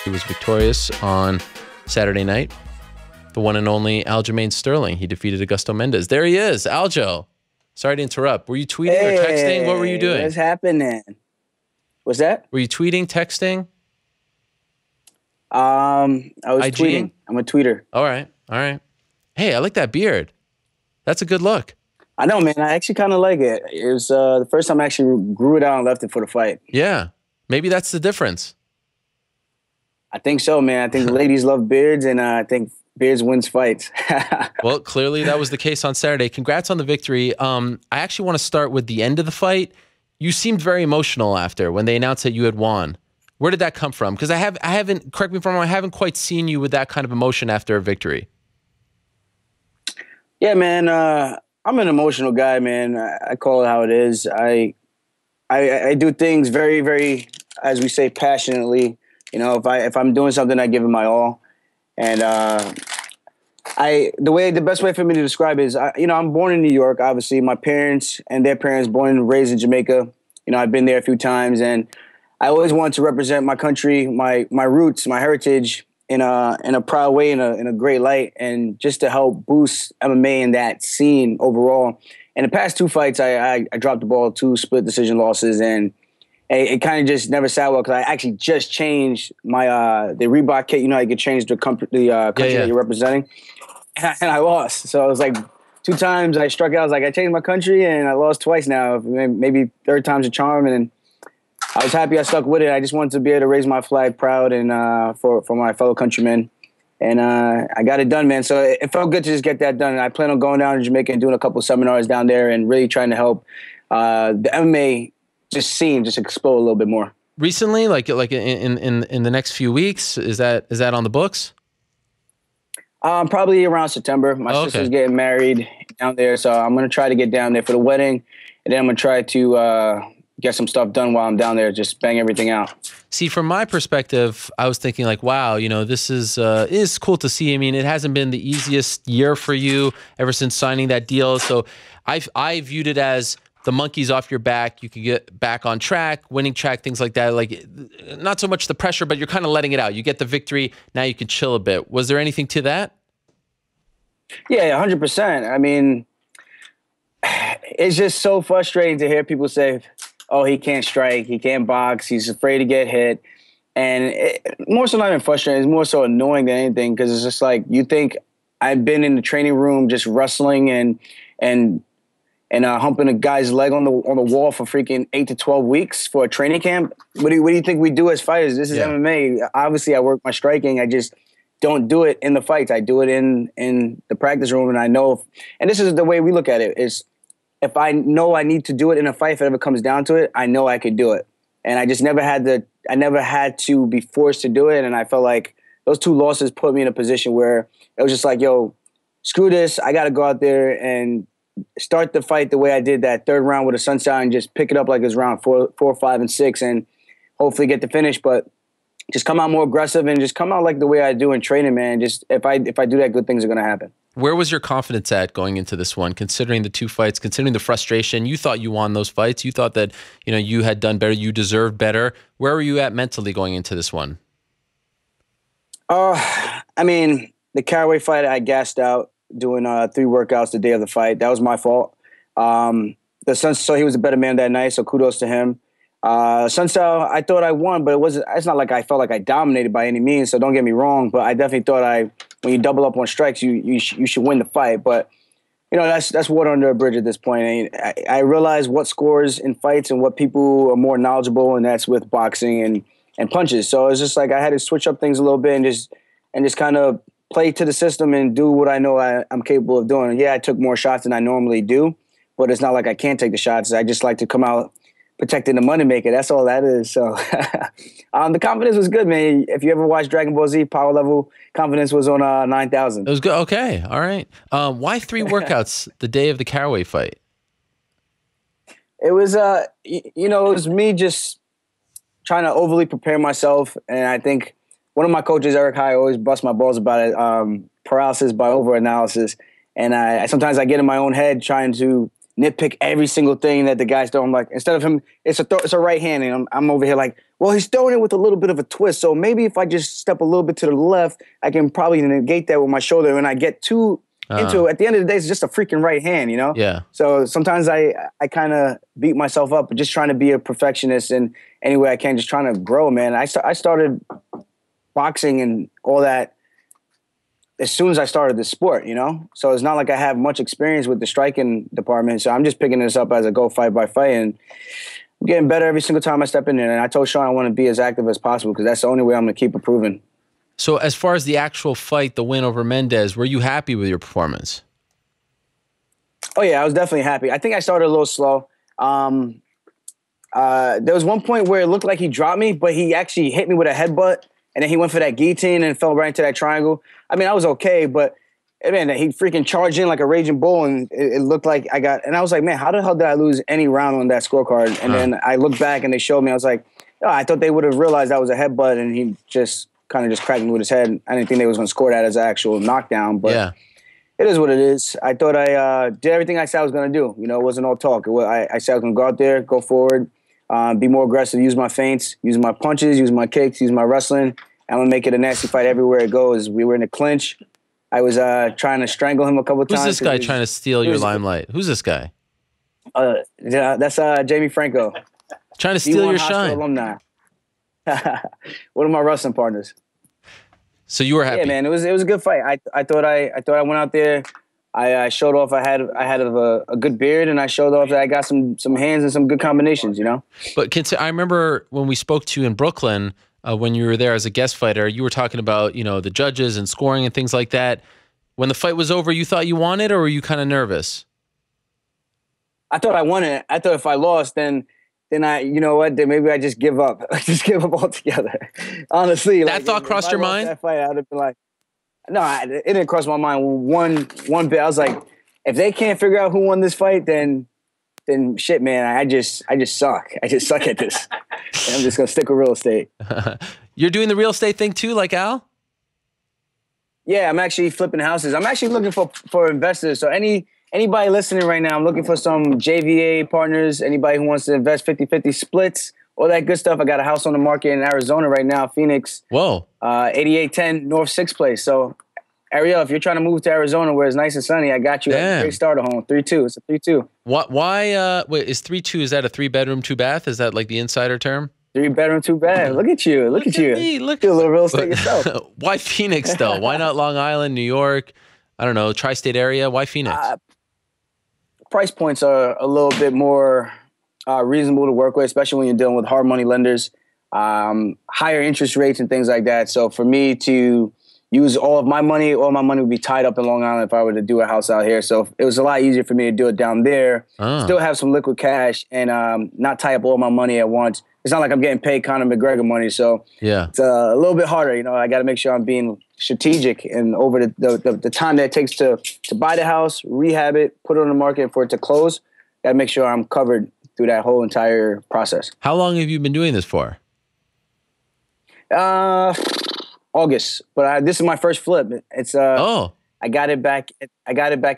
He was victorious on Saturday night. The one and only Aljamain Sterling. He defeated Augusto Mendes. There he is, Aljo. Sorry to interrupt. Were you tweeting or texting? What were you doing? What's happening? What's that? Were you tweeting, texting? I was IG? tweeting. I'm a tweeter. All right. Hey, I like that beard. That's a good look. I know, man. I actually kind of like it. It was the first time I actually grew it out and left it for the fight. Yeah. Maybe that's the difference. I think so, man. I think the ladies love beards, and I think beards wins fights. Well, clearly that was the case on Saturday. Congrats on the victory. I actually want to start with the end of the fight. You seemed very emotional after when they announced that you had won. Where did that come from? Because I haven't, correct me if I'm wrong, I haven't quite seen you with that kind of emotion after a victory. Yeah, man. I'm an emotional guy, man. I call it how it is. I do things very, very, as we say, passionately. You know, if I'm doing something, I give it my all. And the best way for me to describe it is, I'm born in New York. Obviously, my parents and their parents born and raised in Jamaica. You know, I've been there a few times, and I always wanted to represent my country, my roots, my heritage in a proud way, in a great light, and just to help boost MMA in that scene overall. In the past two fights, I dropped the ball, 2 split decision losses, and it kind of just never sat well because I actually just changed my the Reebok kit. You know, I could change the country that you're representing, and I lost. So it was like 2 times I struck out. I was like, I changed my country, and I lost twice now. Maybe third time's a charm, and I was happy I stuck with it. I just wanted to be able to raise my flag proud and for my fellow countrymen. And I got it done, man. So it felt good to just get that done. And I plan on going down to Jamaica and doing a couple of seminars down there and really trying to help the MMA scene explode a little bit more. Recently, like in the next few weeks, is that on the books? Probably around September. My sister's getting married down there, so I'm gonna try to get down there for the wedding, and then I'm gonna try to get some stuff done while I'm down there, just bang everything out. See, from my perspective, I was thinking like, wow, this is cool to see. I mean, it hasn't been the easiest year for you ever since signing that deal. So I viewed it as the monkey's off your back. You can get back on track, winning track, things like that. Like, not so much the pressure, but you're kind of letting it out. You get the victory. Now you can chill a bit. Was there anything to that? Yeah, 100%. I mean, it's just so frustrating to hear people say, oh, he can't strike, he can't box, he's afraid to get hit. And more so not even frustrating, it's more so annoying than anything, because it's just like, you think I've been in the training room just wrestling and humping a guy's leg on the wall for freaking 8 to 12 weeks for a training camp? What do you think we do as fighters? This is MMA. Obviously, I work my striking. I just don't do it in the fights. I do it in the practice room, and I know. And this is the way we look at it: is if I know I need to do it in a fight, if it ever comes down to it, I know I could do it. And I just never had to be forced to do it. And I felt like those 2 losses put me in a position where it was just like, yo, screw this. I got to go out there and start the fight the way I did that 3rd round with a sunshine, just pick it up like it's round 4, 5, and 6, and hopefully get the finish. But just come out more aggressive and just come out like the way I do in training, man. Just if I do that, good things are going to happen. Where was your confidence at going into this one, considering the 2 fights, considering the frustration? You thought you won those fights. You thought that, you had done better. You deserved better. Where were you at mentally going into this one? I mean, the Caraway fight, I gassed out doing 3 workouts the day of the fight. That was my fault. So he was a better man that night, so kudos to him. Sunstyle, I thought I won, but it's not like I felt like I dominated by any means, so don't get me wrong, but I definitely thought when you double up on strikes, you should win the fight. But, that's water under a bridge at this point. I realize what scores in fights and what people are more knowledgeable, and that's with boxing and punches. So it's just like I had to switch up things a little bit and just kind of play to the system and do what I know I'm capable of doing. Yeah, I took more shots than I normally do, but it's not like I can't take the shots. I just like to come out protecting the moneymaker. That's all that is. So the confidence was good, man. If you ever watched Dragon Ball Z, power level confidence was on 9,000. It was good. Okay. All right. Why 3 workouts the day of the Caraway fight? It was, it was me just trying to overly prepare myself. And I think one of my coaches, Eric High, always busts my balls about it. Paralysis by overanalysis. And sometimes I get in my own head trying to nitpick every single thing that the guy's throwing. Like, instead of him, it's a right hand, and I'm over here like, well, he's throwing it with a little bit of a twist. So maybe if I just step a little bit to the left, I can probably negate that with my shoulder. And I get too into, at the end of the day, it's just a freaking right hand, you know? Yeah. So sometimes I kind of beat myself up, just trying to be a perfectionist and any way I can, just trying to grow, man. I started boxing and all that as soon as I started this sport, you know? So it's not like I have much experience with the striking department. So I'm just picking this up as I go fight by fight, and I'm getting better every single time I step in there. And I told Sean I want to be as active as possible because that's the only way I'm going to keep improving. So as far as the actual fight, the win over Mendes, were you happy with your performance? Oh, yeah, I was definitely happy. I think I started a little slow. There was one point where it looked like he dropped me, but he actually hit me with a headbutt, and then he went for that guillotine and fell right into that triangle. I mean, I was okay, but man, he freaking charged in like a raging bull, and it looked like and I was like, man, how the hell did I lose any round on that scorecard? And then I looked back and they showed me, I was like, oh, I thought they would have realized that was a headbutt, and he just kind of just cracked me with his head. I didn't think they was going to score that as an actual knockdown, but yeah. It is what it is. I thought I did everything I said I was going to do. You know, it wasn't all talk. I said I was going to go out there, go forward, be more aggressive, use my feints, use my punches, use my kicks, use my wrestling. I'm going to make it a nasty fight everywhere it goes. We were in a clinch. I was trying to strangle him a couple times. Who's this guy trying to steal your limelight? Who's this guy? Yeah, that's Jamie Franco. Trying to steal your shine. Alumni. One of my wrestling partners. So you were happy? Yeah, man. It was a good fight. I thought I went out there. I showed off. I had a good beard, and I showed off that I got some hands and some good combinations. You know. But I remember when we spoke to you in Brooklyn. When you were there as a guest fighter, you were talking about, you know, the judges and scoring and things like that. When the fight was over, you thought you won it, or were you kind of nervous? I thought I won it. I thought if I lost, then I, you know what, then maybe I just give up. I just give up altogether. Honestly. That thought crossed your mind? That fight, I'd have been like, no, it didn't cross my mind one bit. I was like, if they can't figure out who won this fight, then shit, man, I just suck. I just suck at this. And I'm just going to stick with real estate. You're doing the real estate thing too, like Al? Yeah, I'm actually flipping houses. I'm actually looking for investors. So anybody listening right now, I'm looking for some JVA partners, anybody who wants to invest 50-50 splits, all that good stuff. I got a house on the market in Arizona right now, Phoenix. Whoa. 8810 North 6th Place. So, Ariel, if you're trying to move to Arizona where it's nice and sunny, I got you a great starter home. 3-2. It's a 3-2. Why? Wait, is 3-2? Is that a 3-bedroom, 2-bath? Is that like the insider term? 3-bedroom, 2-bath. Look at you. Look at you. Me. Do a little real estate yourself. Why Phoenix though? Why not Long Island, New York? I don't know, tri-state area. Why Phoenix? Price points are a little bit more reasonable to work with, especially when you're dealing with hard money lenders, higher interest rates and things like that. So for me to use all my money would be tied up in Long Island if I were to do a house out here. So it was a lot easier for me to do it down there, still have some liquid cash, and not tie up all my money at once. It's not like I'm getting paid Conor McGregor money, so yeah, it's a little bit harder. You know, I got to make sure I'm being strategic, and over the time that it takes to buy the house, rehab it, put it on the market, for it to close, got to make sure I'm covered through that whole entire process. How long have you been doing this for? August, but this is my first flip. It's I got it back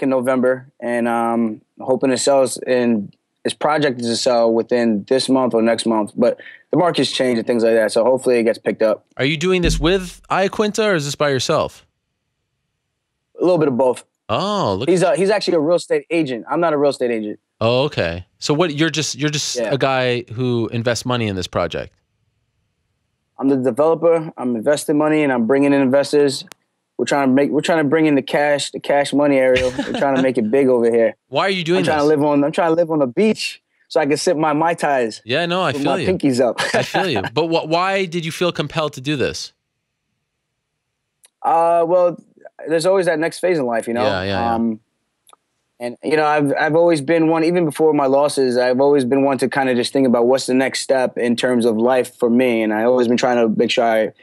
in November, and hoping it sells. And its project is to sell within this month or next month, but the market's changed and things like that. So hopefully it gets picked up. Are you doing this with Iaquinta, or is this by yourself? A little bit of both. Oh, look. He's actually a real estate agent. I'm not a real estate agent. Oh, okay. So what? You're just a guy who invests money in this project. I'm the developer. I'm investing money, and I'm bringing in investors. We're trying to bring in the cash money, Ariel. We're trying to make it big over here. Why are you doing this? I'm trying to live on the beach so I can sip my Mai Tais. Yeah, no, I feel my you. Pinkies up. I feel you. But why did you feel compelled to do this? Well, there's always that next phase in life, you know. Yeah. And you know, I've always been one, even before my losses, I've always been one to kind of just think about what's the next step in terms of life for me. And I always been trying to make sure I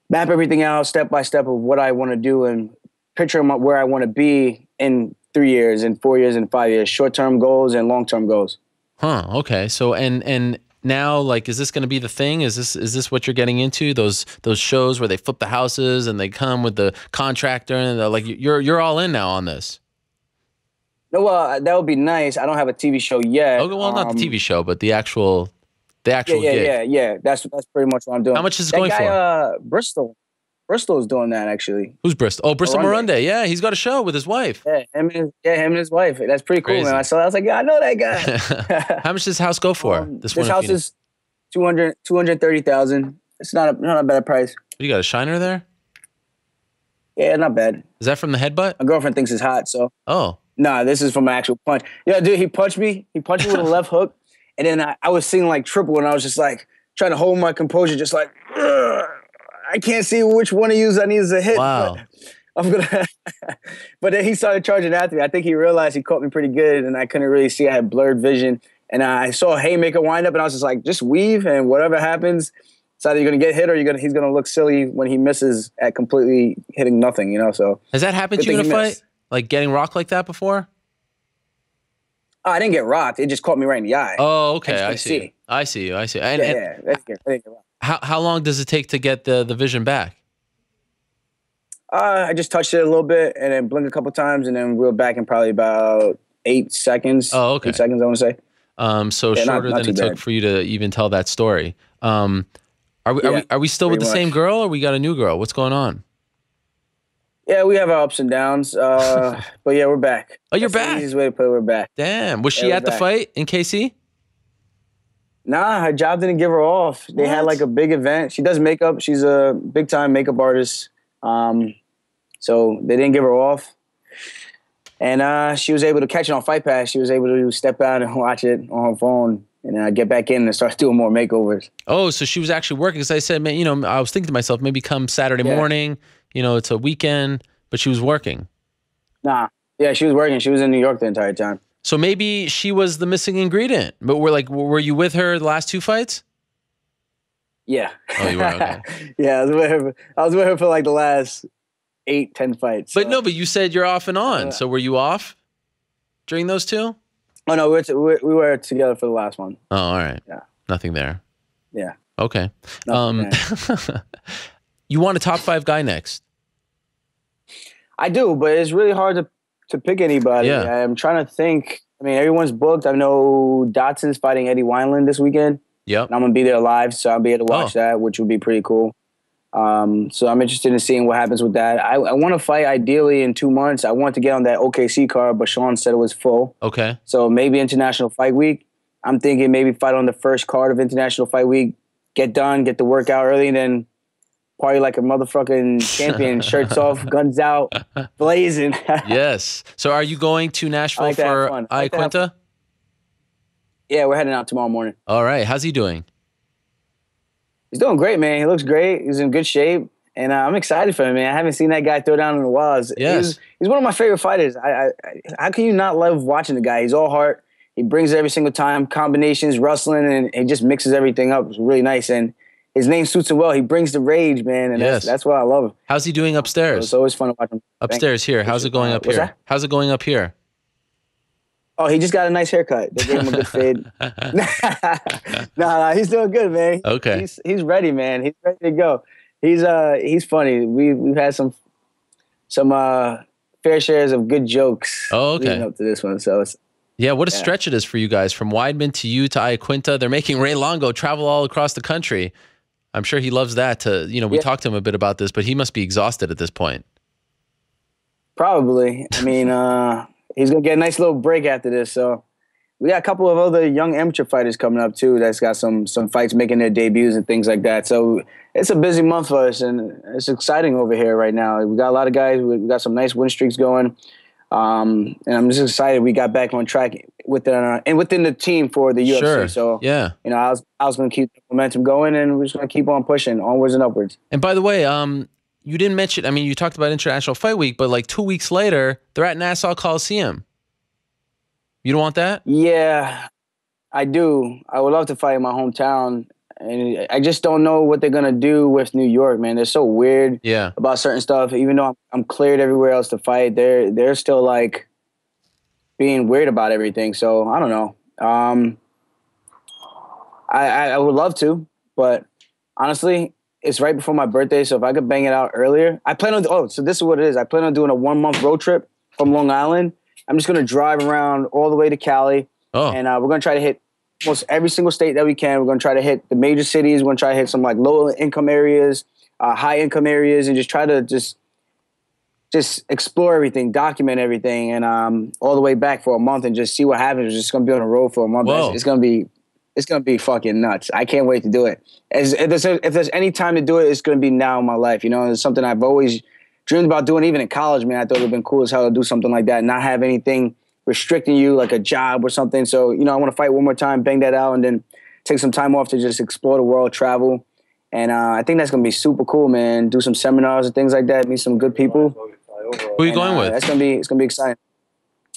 map everything out step by step of what I want to do and picture where I want to be in 3 years and 4 years and 5 years, short-term goals and long-term goals. Huh. Okay. So, and now, like, is this going to be the thing? Is this what you're getting into? Those shows where they flip the houses and they come with the contractor and like you're all in now on this. No, well, that would be nice. I don't have a TV show yet. Okay, well, not the TV show, but the Yeah, actual yeah, gig. yeah, yeah. That's pretty much what I'm How doing. much is it That going guy, for? Bristol is doing that actually. Who's Bristol? Oh, Bristol Morunde. Morunde. Yeah, he's got a show with his wife. Yeah, him and his wife. That's pretty cool, man. Crazy. I was like, yeah, I know that guy. How much does this house go for? This one This in house Phoenix. is 230,000. It's not a bad price. You got a shiner there? Yeah, not bad. Is that from the headbutt? My girlfriend thinks it's hot, so Oh, nah, this is from an actual punch. Yeah, dude, he punched me. He punched me with a left hook, and then I was seeing like triple, and I was just like trying to hold my composure, just like "Ugh, I can't see which one of you I need to hit. wow. But I'm gonna. But then he started charging after me. I think he realized he caught me pretty good, and I couldn't really see. I had blurred vision, and I saw a haymaker wind up, and I was just like, just weave, and whatever happens, it's either you're gonna get hit or he's gonna look silly when he misses at completely hitting nothing. So Has that happened good to you in thing a he fight? missed. Like getting rocked like that before? Oh, I didn't get rocked. It just caught me right in the eye. Oh, I okay. just I couldn't see. see. I see you. I see. Yeah, And yeah. I didn't get rocked. how long does it take to get the vision back? I just touched it a little bit and then blinked a couple times and then reeled back in probably about 8 seconds. Oh, okay. 8 seconds, I want to say. So Yeah, shorter not than it too took bad. for you to even tell that story. Are we Yeah, are we still with the pretty same much. girl, or we got a new girl? What's going on? Yeah, we have our ups and downs. But yeah, we're back. Oh, you're That's back. the easiest way to put it. We're back. Damn. Was she Yeah, we're at the back. fight in KC? Nah, her job didn't give her off. They had What? like a big event. She does makeup. She's a big time makeup artist. So they didn't give her off. And she was able to catch it on Fight Pass. She was able to step out and watch it on her phone and get back in and start doing more makeovers. Oh, so she was actually working. Because I said, man, I was thinking to myself, maybe come Saturday Yeah. morning. It's a weekend, but she was working. Nah. Yeah, she was working. She was in New York the entire time. So maybe she was the missing ingredient. But were you with her the last two fights? Yeah. Oh, you were? Okay. Yeah, I was with her for like the last 8-10 fights. But no, but you said you're off and on. Yeah. So were you off during those two? Oh no, we were together for the last one. Oh, all right. Yeah. Nothing there. Yeah. Okay. Nothing You want a top 5 guy next? I do, but it's really hard to pick anybody. Yeah. I'm trying to think. I mean, everyone's booked. I know Dotson's fighting Eddie Wineland this weekend. Yep. And I'm gonna be there live, so I'll be able to watch that, which would be pretty cool. So I'm interested in seeing what happens with that. I want to fight ideally in 2 months. I want to get on that OKC card, but Sean said it was full. Okay. So maybe International Fight Week. I'm thinking maybe fight on the first card of International Fight Week, get done, get the workout early, and then party like a motherfucking champion, shirts off, guns out, blazing. Yes. So are you going to Nashville like to have for fun. I like to have Iaquinta? Yeah, we're heading out tomorrow morning. All right. How's he doing? He's doing great, man. He looks great. He's in good shape. And I'm excited for him, man. I haven't seen that guy throw down in a while. Yes. He's one of my favorite fighters. How can you not love watching the guy? He's all heart. He brings it every single time, combinations, wrestling, and he just mixes everything up. It's really nice. And his name suits him well. He brings the rage, man. And Yes. that's why I love him. How's he doing upstairs? It's always fun to watch him. Upstairs here. How's it going up What's here? that? How's it going up here? Oh, he just got a nice haircut. They gave him a good fade. Nah, he's doing good, man. Okay. He's ready, man. He's ready to go. He's funny. We've had some fair shares of good jokes Oh, okay. leading up to this one. So it's Yeah, what a stretch it is for you guys. From Weidman to you to Iaquinta. They're making Ray Longo travel all across the country. I'm sure he loves that. We talked to him a bit about this, but he must be exhausted at this point. probably. I mean, he's gonna get a nice little break after this. So we got a couple of other young amateur fighters coming up too. That's got some fights making their debuts and things like that. So it's a busy month for us, and it's exciting over here right now. We got a lot of guys. We got some nice win streaks going. And I'm just excited we got back on track within the team for the UFC. Sure. So Yeah. I was going to keep the momentum going, and we're just going to keep on pushing onwards and upwards. And by the way, you didn't mention, I mean, you talked about International Fight Week, but like 2 weeks later, they're at Nassau Coliseum. You don't want that? Yeah, I do. I would love to fight in my hometown, and I just don't know what they're going to do with New York, man. They're so weird Yeah. about certain stuff. Even though I'm cleared everywhere else to fight, they're still like being weird about everything. So I don't know. I would love to, but honestly, it's right before my birthday. So if I could bang it out earlier, I plan on. Oh, so this is what it is. I plan on doing a 1 month road trip from Long Island I'm just going to drive around all the way to Cali. Oh. And we're going to try to hit almost every single state that we can. We're going to try to hit the major cities. We're going to try to hit some like low income areas, high income areas, and just try to just explore everything, document everything, and all the way back for a month and just see what happens. We're just going to be on the road for a month. It's going to be fucking nuts. I can't wait to do it. If there's any time to do it, it's going to be now in my life. You know, it's something I've always dreamed about doing, even in college, man. I thought it would have been cool as hell to do something like that, not have anything restricting you like a job or something. So, you know, I want to fight one more time, bang that out, and then take some time off to just explore the world, travel. And I think that's going to be super cool, man. Do some seminars and things like that, meet some good people. Who are you going with? It's going to be exciting.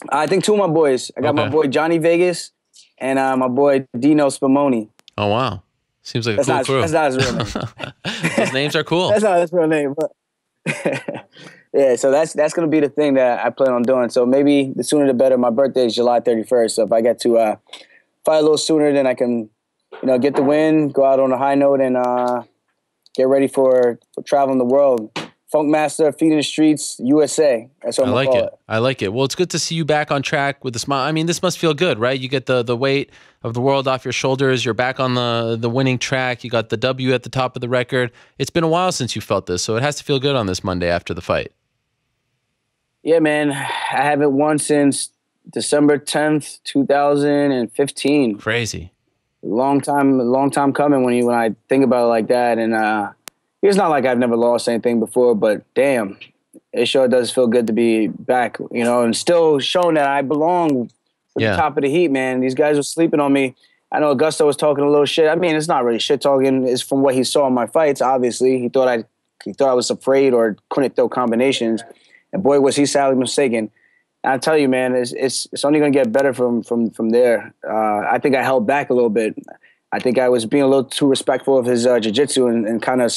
I think two of my boys. I got my boy Johnny Vegas and my boy Dino Spumoni. Oh, wow. Seems like a cool crew. That's not his real name. Those names are cool. That's not his real name, but yeah, so that's going to be the thing that I plan on doing. So maybe the sooner the better. My birthday is July 31st. So if I get to fight a little sooner, then I can, you know, get the win, go out on a high note, and get ready for traveling the world. Funkmaster, Feet in the Streets, USA. That's what I'm going to call it. I like it. Well, it's good to see you back on track with a smile. I mean, this must feel good, right? You get the weight of the world off your shoulders. You're back on the winning track. You got the W at the top of the record. It's been a while since you felt this, so it has to feel good on this Monday after the fight. Yeah, man. I haven't won since December 10th, 2015. Crazy. Long time coming when I think about it like that. And it's not like I've never lost anything before, but damn, it sure does feel good to be back, you know, and still showing that I belong with the top of the heat, man. These guys were sleeping on me. I know Augusto was talking a little shit. I mean, it's not really shit talking. It's from what he saw in my fights, obviously. He thought I was afraid or couldn't throw combinations. And boy, was he sadly mistaken. And I tell you, man, it's only going to get better from there. I think I held back a little bit. I think I was being a little too respectful of his jiu-jitsu and kind of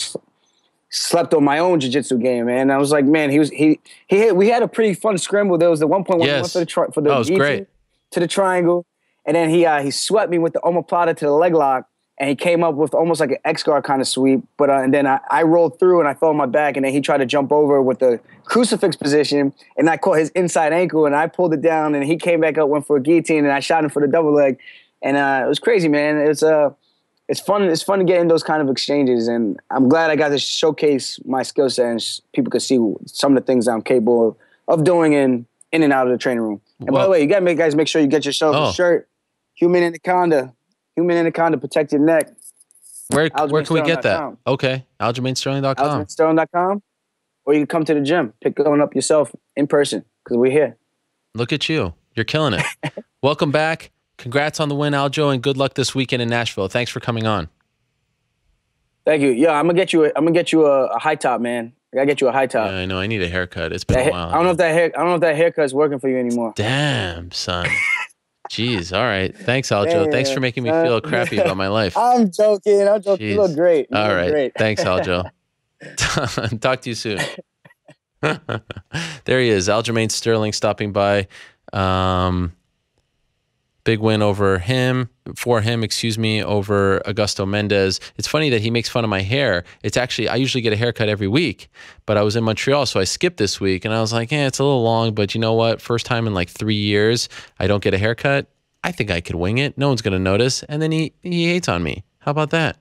slept on my own jiu-jitsu game, man. And I was like, man, we had a pretty fun scramble. There was the one point when we went for the great to the triangle, and then he swept me with the omoplata to the leg lock, and he came up with almost like an X-guard kind of sweep. But and then I rolled through and I fell on my back, and then he tried to jump over with the crucifix position, and I caught his inside ankle, and I pulled it down, and he came back up, went for a guillotine, and I shot him for the double leg. And it was crazy, man. It's fun. It's fun to get in those kind of exchanges, and I'm glad I got to showcase my skill set, and people could see some of the things I'm capable of doing in and out of the training room. And by the way, you got to make sure you get yourself a shirt. Human Anaconda, protect your neck. Where can we get that? Okay, AljamainSterling.com. AljamainSterling.com, or you can come to the gym, pick one up yourself in person because we're here. Look at you, you're killing it. Welcome back. Congrats on the win, Aljo, and good luck this weekend in Nashville. Thanks for coming on. Thank you. Yeah, I'm gonna get you a high top, man. I gotta get you a high top. Yeah, I know. I need a haircut. It's been a while. I don't know if that haircut's working for you anymore. Damn, son. Jeez. All right. Thanks, Aljo. Thanks for making me feel crappy about my life. I'm joking. Jeez. You look great. All right. Great. Thanks, Aljo. Talk to you soon. There he is, Aljamain Sterling, stopping by. Big win over him, over Augusto Mendes. It's funny that he makes fun of my hair. It's actually, I usually get a haircut every week, but I was in Montreal, so I skipped this week, and I was like, it's a little long, but you know what? First time in like 3 years, I don't get a haircut. I think I could wing it. No one's going to notice. And then he hates on me. How about that?